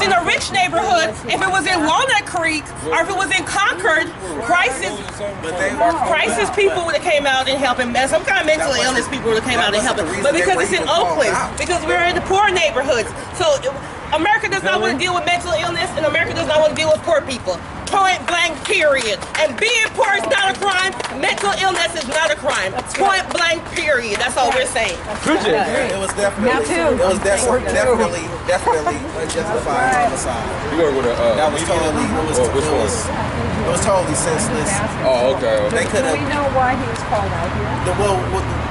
was in a rich neighborhood, if it was in Walnut Creek, or if it was in Concord, crisis people would have came out and helped him. Some kind of mental illness people would have came out and helped him. But because it's in Oakland, because we're in the poor neighborhoods. So America does not want to deal with mental illness, and America does not want to deal with poor people. Point blank, period. And being poor is not a crime. Mental illness is not a crime. Point blank, period. That's all we're saying. It was definitely unjustified homicide. That was totally. It was totally senseless. Oh, okay. They could have. Do we know why he was called out here?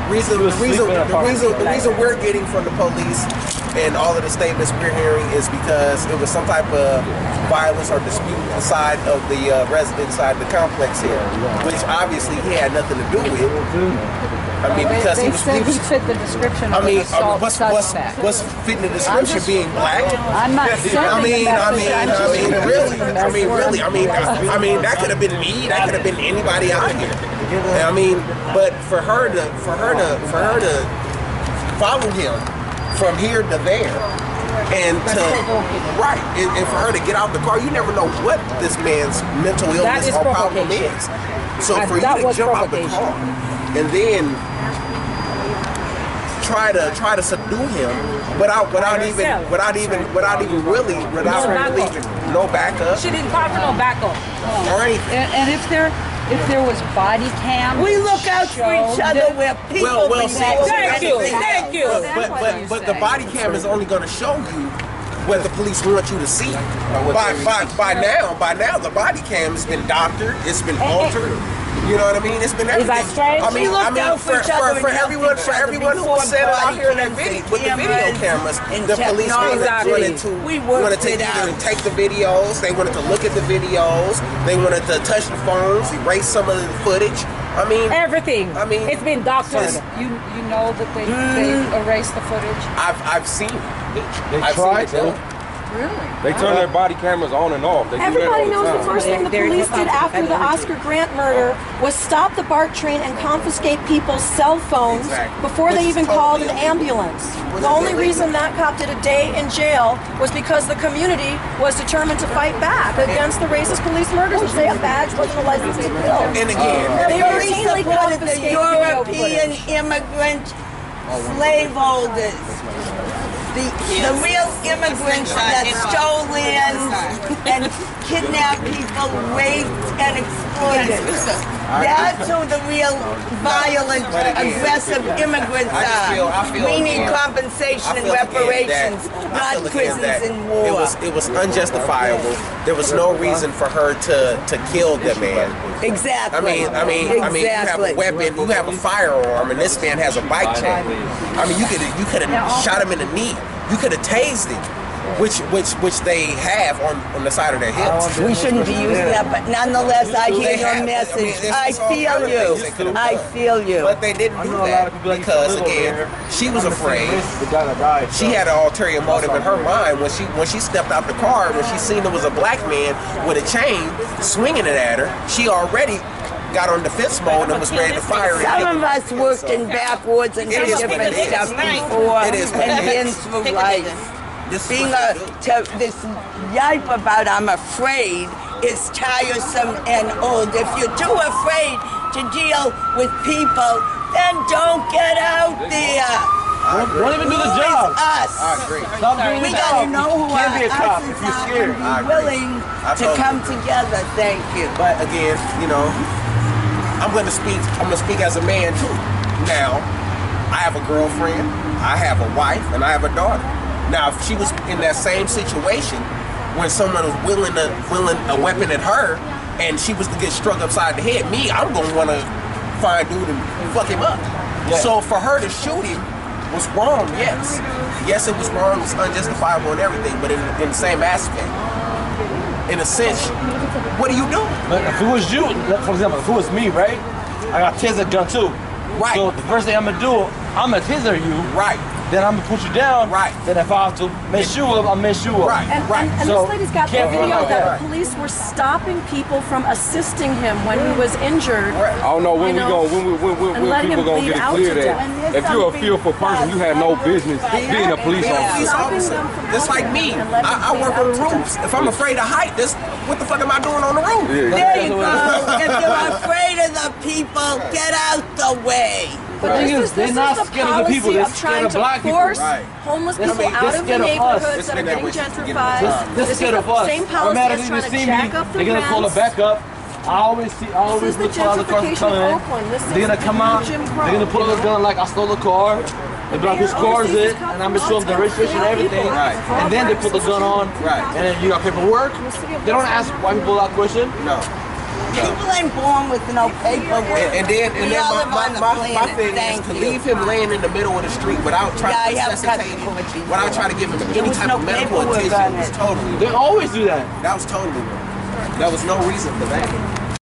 The reason we're getting from the police and all of the statements we're hearing is because it was some type of violence or dispute inside of the resident inside the complex here, which obviously he had nothing to do with. I mean, because he fit the description of an assault suspect. What's fitting the description being black? I'm not saying really, that could have been me. That could have been anybody out here. I mean, but for her to follow him from here to there, and for her to get out the car, you never know what this man's mental illness or problem is. So for you to jump out the car and then try to subdue him without even really no backup. She didn't call for no backup. Or anything. And if there was body cam, we look out for each other where people. Thank you. But the body cam is only going to show you what the police want you to see. By now, the body cam has been doctored. It's been altered. You know what I mean? It's been everything. Is that strange? For everyone who was set out here in that video with the video cameras, the police wanted to either take the videos, they wanted to look at the videos, they wanted to touch the phones, erase some of the footage. I mean, everything. I mean, it's been doctored. You know that they erased the footage. I've seen it. They tried to. Really? They turn their body cameras on and off. Everybody knows the first thing the police did after the Oscar Grant murder was stop the BART train and confiscate people's cell phones before they even called an ambulance. The only reason that cop did a day in jail was because the community was determined to fight back against the racist police murders and say a badge wasn't a license to kill. And again, they routinely confiscated the European immigrant slave holders. The real immigrants that stole land and kidnapped people, raped and exploited. That's who the real violent, aggressive immigrants are. We need compensation and reparations, not prisons and war. It was unjustifiable. There was no reason for her to kill the man. Exactly. I mean, you have a weapon, you have a firearm, and this man has a bike chain. I mean, you could have shot him in the knee. You could have tased him, which they have on the side of their hips. We shouldn't be using that, but nonetheless, I hear your message. I feel you. I feel you. But they didn't do that because, again, she was afraid. She had an ulterior motive in her mind when she stepped out the car. When she seen there was a black man with a chain swinging it at her, she already got on defense mode and was ready to fire. Some of us worked in backwoods and did different stuff before and been through life. Being this yipe about I'm afraid is tiresome and old. If you're too afraid to deal with people, then don't get out there. Don't even do the job. Us. I agree. We gotta know who can't be a cop if you're scared. Willing to come together. Thank you. But again, I'm gonna speak as a man too. Now, I have a girlfriend, I have a wife, and I have a daughter. Now, if she was in that same situation when someone was willing a weapon at her and she was to get struck upside the head, I'm gonna wanna find dude and fuck him up. Yeah. So for her to shoot him was wrong, yes. Yes, it was wrong, it was unjustifiable and everything, but in the same aspect. In a sense, what do you do? But if it was you, for example, if it was me, right? I got a taser gun too. Right. So the first thing I'm gonna do, I'm gonna taser you. Right. then I'm gonna put you down. Right. Then if I have to mess you up, I'll mess you up. Right. And So, this lady's got the can't be video like that that. the police were stopping people from assisting him when he was injured. I don't know when You know, and when letting people him gonna bleed get it out clear to that death. if you're a fearful person, you have no business being a police Being a police officer. officer. them from Just like helping me. them and letting I them work bleed on the out to roofs. death. If I'm afraid of height, what the fuck am I doing on the roof? There you go. If you're afraid of the people, get out the way. But The thing this is, they're not the scared of the people, policy they're of scared trying of black to people. force Right. homeless They're people scared- out they're of the scared of us. neighborhoods that are They're getting scared of us. gentrified. They're This scared is of the us. same policy Automatically that's trying they to see jack me, up the they're gonna pull it rents. back up. I always This always is the look for other cars gentrification coming of in. Oakland. This They're gonna is come out. Jim Crow. They're gonna pull up a gun like I stole a car. They be like, whose car is it? And I'm gonna show them the registration and everything. Right. And then they put the gun on. Right. And then you got paperwork. They don't ask white people that question. No. People ain't born with no paperwork. And then We all live on the my planet. thing is Thank to you. leave him laying in the middle of the street without trying Yeah, I to have necessitate him, cut the without trying to give him There any was type no of medical paperwork attention on was it. totally They always do that. that was totally wrong. There was no reason for that.